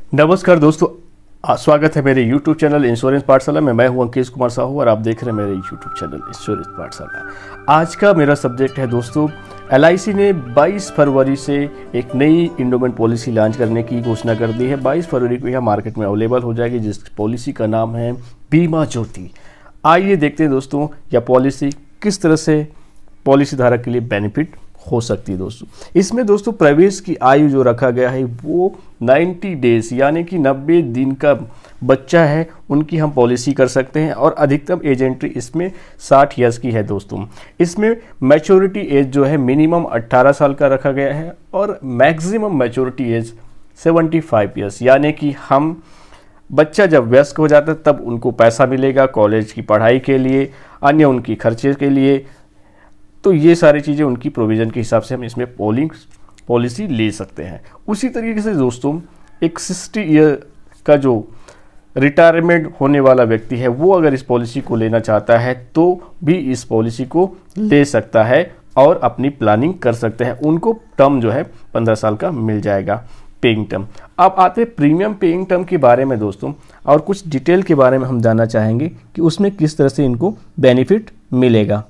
नमस्कार दोस्तों, स्वागत है मेरे YouTube चैनल इंश्योरेंस पाठशाला में। मैं हूं अंकेश कुमार साहू और आप देख रहे हैं मेरे YouTube चैनल इंश्योरेंस पाठशाला। आज का मेरा सब्जेक्ट है दोस्तों, LIC ने 22 फरवरी से एक नई इंडोमेंट पॉलिसी लॉन्च करने की घोषणा कर दी है। 22 फरवरी को यह मार्केट में अवेलेबल हो जाएगी, जिस पॉलिसी का नाम है बीमा ज्योति। आइए देखते हैं दोस्तों यह पॉलिसी किस तरह से पॉलिसी धारक के लिए बेनिफिट हो सकती है। दोस्तों इसमें दोस्तों प्रवेश की आयु जो रखा गया है वो 90 डेज यानी कि 90 दिन का बच्चा है उनकी हम पॉलिसी कर सकते हैं, और अधिकतम एज एंट्री इसमें 60 ईयर्स की है। दोस्तों इसमें मैच्योरिटी एज जो है मिनिमम 18 साल का रखा गया है और मैक्सिमम मैच्योरिटी एज 75 ईयर्स, यानी कि हम बच्चा जब वयस्क हो जाता है तब उनको पैसा मिलेगा कॉलेज की पढ़ाई के लिए, अन्य उनकी खर्चे के लिए। तो ये सारी चीज़ें उनकी प्रोविज़न के हिसाब से हम इसमें पॉलिसी ले सकते हैं। उसी तरीके से दोस्तों एक 60 ईयर का जो रिटायरमेंट होने वाला व्यक्ति है वो अगर इस पॉलिसी को लेना चाहता है तो भी इस पॉलिसी को ले सकता है और अपनी प्लानिंग कर सकते हैं। उनको टर्म जो है 15 साल का मिल जाएगा, पेइंग टर्म। अब आते हैं प्रीमियम पेइंग टर्म के बारे में दोस्तों, और कुछ डिटेल के बारे में हम जानना चाहेंगे कि उसमें किस तरह से इनको बेनिफिट मिलेगा।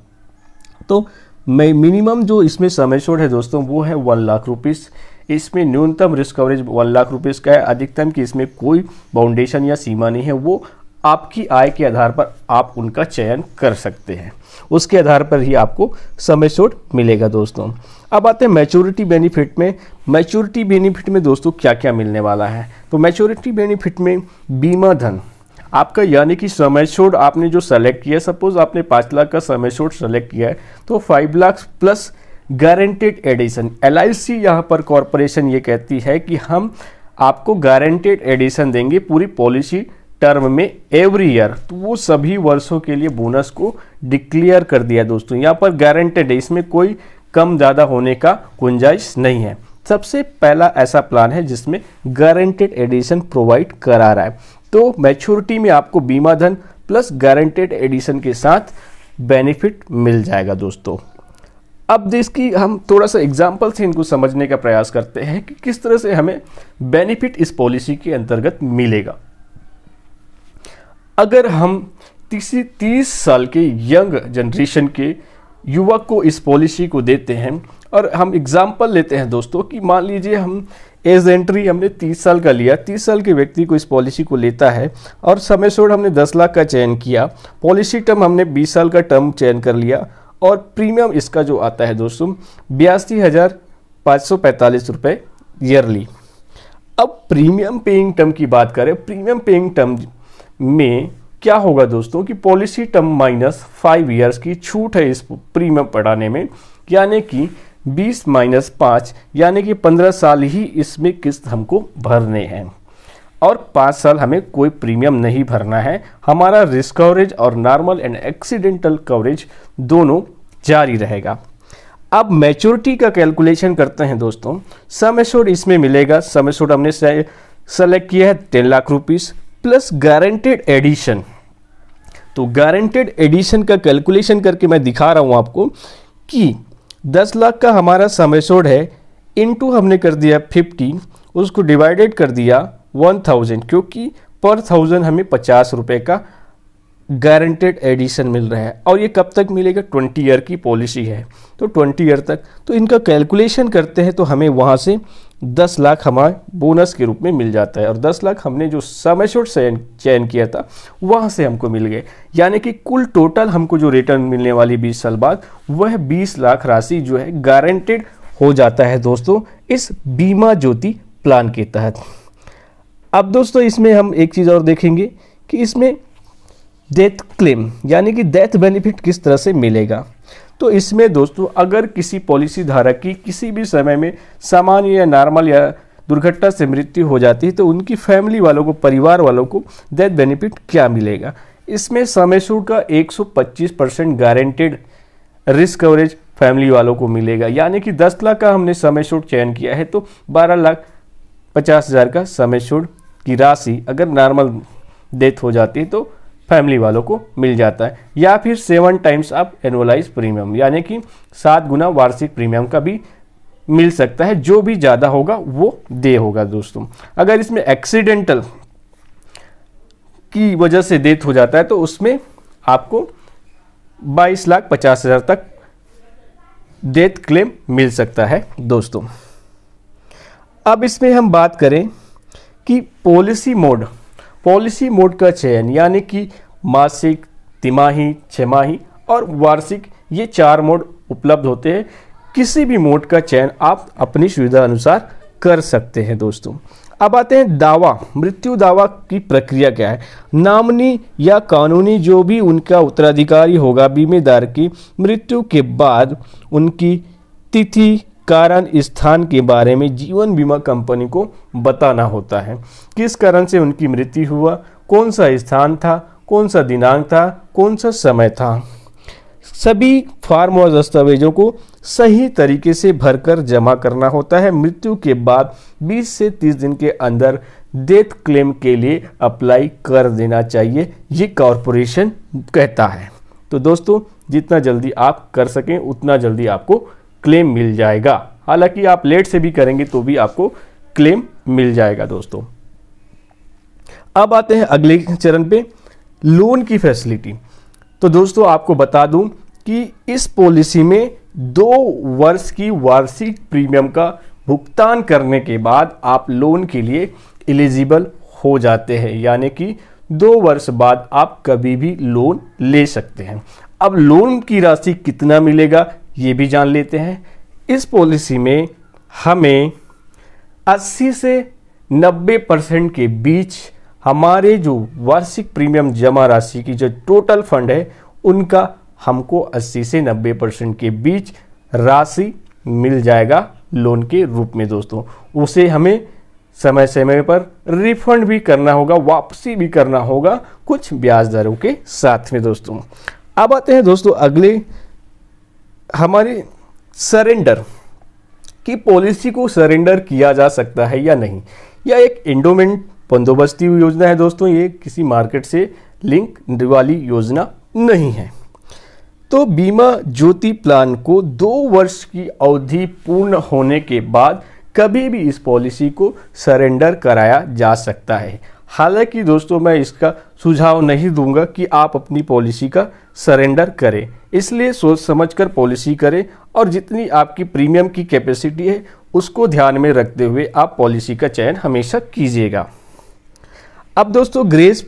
तो मिनिमम जो इसमें सम एश्योर्ड है दोस्तों वो है 1 लाख रुपीज़। इसमें न्यूनतम रिस्क कवरेज 1 लाख रुपीज़ का है। अधिकतम की इसमें कोई बाउंडेशन या सीमा नहीं है, वो आपकी आय के आधार पर आप उनका चयन कर सकते हैं, उसके आधार पर ही आपको सम एश्योर्ड मिलेगा। दोस्तों अब आते हैं मैच्योरिटी बेनिफिट में। मैच्योरिटी बेनिफिट में दोस्तों क्या क्या मिलने वाला है, तो मैच्योरिटी बेनिफिट में बीमा धन आपका, यानी कि सम एश्योर्ड आपने जो सेलेक्ट किया, सपोज आपने 5 लाख का सम एश्योर्ड सेलेक्ट किया है तो 5 lakh plus guaranteed addition. LIC यहाँ पर कॉरपोरेशन ये कहती है कि हम आपको गारंटेड एडिशन देंगे पूरी पॉलिसी टर्म में एवरी ईयर। तो वो सभी वर्षों के लिए बोनस को डिक्लेयर कर दिया दोस्तों। यहाँ पर गारंटेड है, इसमें कोई कम ज़्यादा होने का गुंजाइश नहीं है। सबसे पहला ऐसा प्लान है जिसमें गारंटेड एडिशन प्रोवाइड करा रहा है। तो मैच्योरिटी में आपको बीमा धन प्लस गारंटेड एडिशन के साथ बेनिफिट मिल जाएगा दोस्तों। अब इसकी हम थोड़ा सा एग्जांपल से इनको समझने का प्रयास करते हैं कि किस तरह से हमें बेनिफिट इस पॉलिसी के अंतर्गत मिलेगा। अगर हम 30 साल के यंग जनरेशन के युवक को इस पॉलिसी को देते हैं, और हम एग्जाम्पल लेते हैं दोस्तों कि मान लीजिए हम एज एंट्री हमने 30 साल का लिया, 30 साल के व्यक्ति को इस पॉलिसी को लेता है और सम एश्योर्ड हमने 10 लाख का चयन किया, पॉलिसी टर्म हमने 20 साल का टर्म चयन कर लिया, और प्रीमियम इसका जो आता है दोस्तों 82,545 रुपये ईयरली। अब प्रीमियम पेइंग टर्म की बात करें, प्रीमियम पेइंग टर्म में क्या होगा दोस्तों कि पॉलिसी टर्म माइनस 5 ईयर्स की छूट है इस प्रीमियम बढ़ाने में, यानी कि 20 माइनस 5 यानी कि 15 साल ही इसमें किस्त हमको भरने हैं, और 5 साल हमें कोई प्रीमियम नहीं भरना है। हमारा रिस्क कवरेज और नॉर्मल एंड एक्सीडेंटल कवरेज दोनों जारी रहेगा। अब मैच्योरिटी का कैलकुलेशन करते हैं दोस्तों। सम एश्योर्ड इसमें मिलेगा, सम एश्योर्ड हमने सेलेक्ट किया है 10 lakh rupees plus guaranteed addition. तो गारंटेड एडिशन का कैलकुलेशन करके मैं दिखा रहा हूं आपको कि 10 लाख का हमारा सम एश्योर्ड है, इनटू हमने कर दिया 50, उसको डिवाइडेड कर दिया 1000, क्योंकि पर 1000 हमें 50 रुपये का गारंटेड एडिशन मिल रहा है। और ये कब तक मिलेगा, 20 ईयर की पॉलिसी है तो 20 ईयर तक। तो इनका कैलकुलेशन करते हैं तो हमें वहाँ से 10 लाख हमारे बोनस के रूप में मिल जाता है, और 10 लाख हमने जो सम एश्योर्ड चयन किया था वहाँ से हमको मिल गए, यानी कि कुल टोटल हमको जो रिटर्न मिलने वाली 20 साल बाद वह 20 लाख राशि जो है गारंटेड हो जाता है दोस्तों इस बीमा ज्योति प्लान के तहत। अब दोस्तों इसमें हम एक चीज़ और देखेंगे कि इसमें डेथ क्लेम यानी कि डेथ बेनिफिट किस तरह से मिलेगा। तो इसमें दोस्तों अगर किसी पॉलिसी धारक की किसी भी समय में सामान्य या नॉर्मल या दुर्घटना से मृत्यु हो जाती है तो उनकी फैमिली वालों को, परिवार वालों को डेथ बेनिफिट क्या मिलेगा। इसमें सम एश्योर्ड का 125% गारंटेड रिस्क कवरेज फैमिली वालों को मिलेगा, यानी कि 10 लाख का हमने सम एश्योर्ड चयन किया है तो 12,50,000 का सम एश्योर्ड की राशि अगर नॉर्मल डेथ हो जाती है तो फैमिली वालों को मिल जाता है। या फिर 7 टाइम्स आप एनुअलाइज प्रीमियम यानी कि 7 गुना वार्षिक प्रीमियम का भी मिल सकता है, जो भी ज़्यादा होगा वो दे होगा दोस्तों। अगर इसमें एक्सीडेंटल की वजह से डेथ हो जाता है तो उसमें आपको 22,50,000 तक डेथ क्लेम मिल सकता है दोस्तों। अब इसमें हम बात करें कि पॉलिसी मोड का चयन, यानी कि मासिक, तिमाही, छमाही और वार्षिक, ये 4 मोड उपलब्ध होते हैं। किसी भी मोड का चयन आप अपनी सुविधा अनुसार कर सकते हैं दोस्तों। अब आते हैं दावा, मृत्यु दावा की प्रक्रिया क्या है। नामनी या कानूनी जो भी उनका उत्तराधिकारी होगा, बीमेदार की मृत्यु के बाद उनकी तिथि, कारण, स्थान के बारे में जीवन बीमा कंपनी को बताना होता है। किस कारण से उनकी मृत्यु हुआ, कौन सा स्थान था, कौन सा दिनांक था, कौन सा समय था। सभी फॉर्म और दस्तावेजों को सही तरीके से भरकर जमा करना होता है। मृत्यु के बाद 20 से 30 दिन के अंदर डेथ क्लेम के लिए अप्लाई कर देना चाहिए, ये कॉरपोरेशन कहता है। तो दोस्तों, जितना जल्दी आप कर सकें उतना जल्दी आपको क्लेम मिल जाएगा। हालांकि आप लेट से भी करेंगे तो भी आपको क्लेम मिल जाएगा दोस्तों। अब आते हैं अगले चरण पे, लोन की फैसिलिटी। तो दोस्तों, आपको बता दूं कि इस पॉलिसी में 2 वर्ष की वार्षिक प्रीमियम का भुगतान करने के बाद आप लोन के लिए एलिजिबल हो जाते हैं, यानी कि 2 वर्ष बाद आप कभी भी लोन ले सकते हैं। अब लोन की राशि कितना मिलेगा ये भी जान लेते हैं। इस पॉलिसी में हमें 80 से 90% के बीच हमारे जो वार्षिक प्रीमियम जमा राशि की जो टोटल फंड है उनका हमको 80 से 90% के बीच राशि मिल जाएगा लोन के रूप में दोस्तों। उसे हमें समय समय पर रिफंड भी करना होगा, वापसी भी करना होगा कुछ ब्याज दरों के साथ में दोस्तों। अब आते हैं दोस्तों अगले, हमारे सरेंडर की पॉलिसी को सरेंडर किया जा सकता है या नहीं। यह एक एंडोमेंट बंदोबस्ती योजना है दोस्तों, ये किसी मार्केट से लिंक वाली योजना नहीं है। तो बीमा ज्योति प्लान को 2 वर्ष की अवधि पूर्ण होने के बाद कभी भी इस पॉलिसी को सरेंडर कराया जा सकता है। हालांकि दोस्तों, मैं इसका सुझाव नहीं दूंगा कि आप अपनी पॉलिसी का सरेंडर करें, इसलिए सोच समझकर पॉलिसी करें और जितनी आपकी प्रीमियम की कैपेसिटी है उसको ध्यान में रखते हुए आप पॉलिसी का चयन हमेशा कीजिएगा। अब दोस्तों, ग्रेस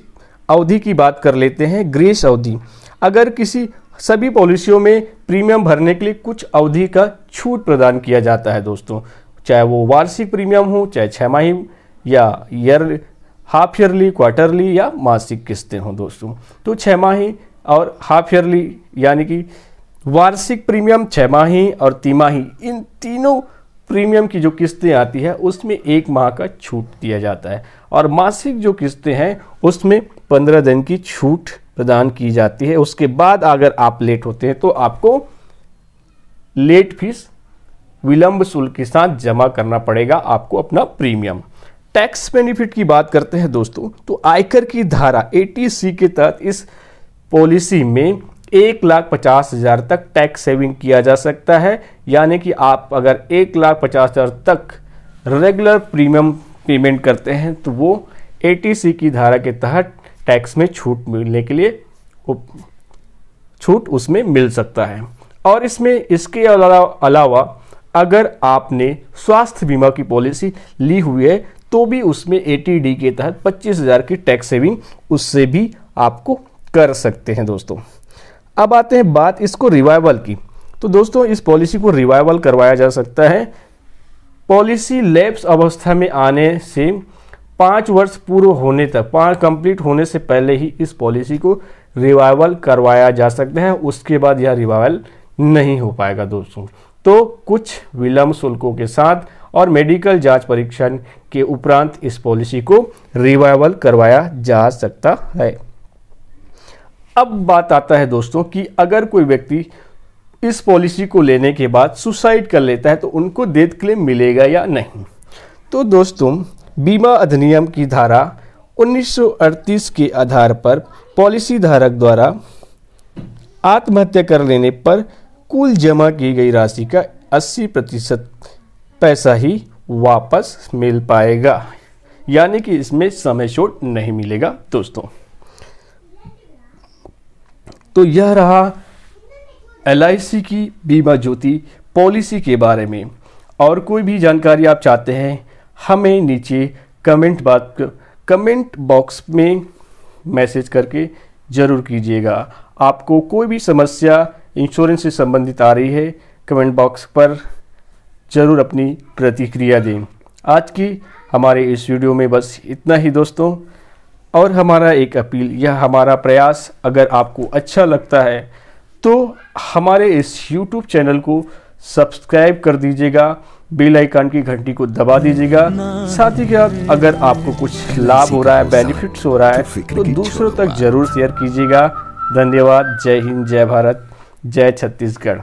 अवधि की बात कर लेते हैं। ग्रेस अवधि, अगर किसी सभी पॉलिसियों में प्रीमियम भरने के लिए कुछ अवधि का छूट प्रदान किया जाता है दोस्तों, चाहे वो वार्षिक प्रीमियम हो, चाहे छमाही या हाफ ईयरली, क्वार्टरली या मासिक किस्तें हों दोस्तों। तो छमाही और हाफ ईयरली यानी कि वार्षिक प्रीमियम, छमाही और तिमाही, इन तीनों प्रीमियम की जो किस्तें आती है उसमें 1 माह का छूट दिया जाता है और मासिक जो किस्तें हैं उसमें 15 दिन की छूट प्रदान की जाती है। उसके बाद अगर आप लेट होते हैं तो आपको लेट फीस, विलंब शुल्क के साथ जमा करना पड़ेगा आपको अपना प्रीमियम। टैक्स बेनिफिट की बात करते हैं दोस्तों, तो आयकर की धारा 80C के तहत इस पॉलिसी में 1,50,000 तक टैक्स सेविंग किया जा सकता है। यानी कि आप अगर 1,50,000 तक रेगुलर प्रीमियम पेमेंट करते हैं तो वो 80C की धारा के तहत टैक्स में छूट मिलने के लिए छूट उसमें मिल सकता है। और इसमें इसके अलावा अगर आपने स्वास्थ्य बीमा की पॉलिसी ली हुई है तो भी उसमें 80D के तहत 25,000 की टैक्स सेविंग उससे भी आपको कर सकते हैं दोस्तों। अब आते हैं बात इसको रिवाइवल की। तो दोस्तों, इस पॉलिसी को रिवाइवल करवाया जा सकता है। पॉलिसी लैप्स अवस्था में आने से 5 वर्ष पूर्व होने तक, 5 कंप्लीट होने से पहले ही इस पॉलिसी को रिवाइवल करवाया जा सकता है। उसके बाद यह रिवाइवल नहीं हो पाएगा दोस्तों। तो कुछ विलंब शुल्कों के साथ और मेडिकल जांच परीक्षण के उपरांत इस पॉलिसी को रिवाइवल करवाया जा सकता है। अब बात आता है दोस्तों कि अगर कोई व्यक्ति इस पॉलिसी को लेने के बाद सुसाइड कर लेता है तो उनको डेथ क्लेम मिलेगा या नहीं। तो दोस्तों, बीमा अधिनियम की धारा 1938 के आधार पर पॉलिसी धारक द्वारा आत्महत्या कर लेने पर कुल जमा की गई राशि का 80% पैसा ही वापस मिल पाएगा, यानी कि इसमें समय छूट नहीं मिलेगा दोस्तों। तो यह रहा LIC की बीमा ज्योति पॉलिसी के बारे में। और कोई भी जानकारी आप चाहते हैं हमें नीचे कमेंट बॉक्स में मैसेज करके ज़रूर कीजिएगा। आपको कोई भी समस्या इंश्योरेंस से संबंधित आ रही है, कमेंट बॉक्स पर ज़रूर अपनी प्रतिक्रिया दें। आज की हमारे इस वीडियो में बस इतना ही दोस्तों। और हमारा एक अपील, यह हमारा प्रयास अगर आपको अच्छा लगता है तो हमारे इस YouTube चैनल को सब्सक्राइब कर दीजिएगा, बेल आइकन की घंटी को दबा दीजिएगा। साथ ही साथ अगर आपको कुछ लाभ हो रहा है, बेनिफिट्स हो रहा है तो दूसरों तक जरूर शेयर कीजिएगा। धन्यवाद। जय हिंद, जय भारत, जय छत्तीसगढ़।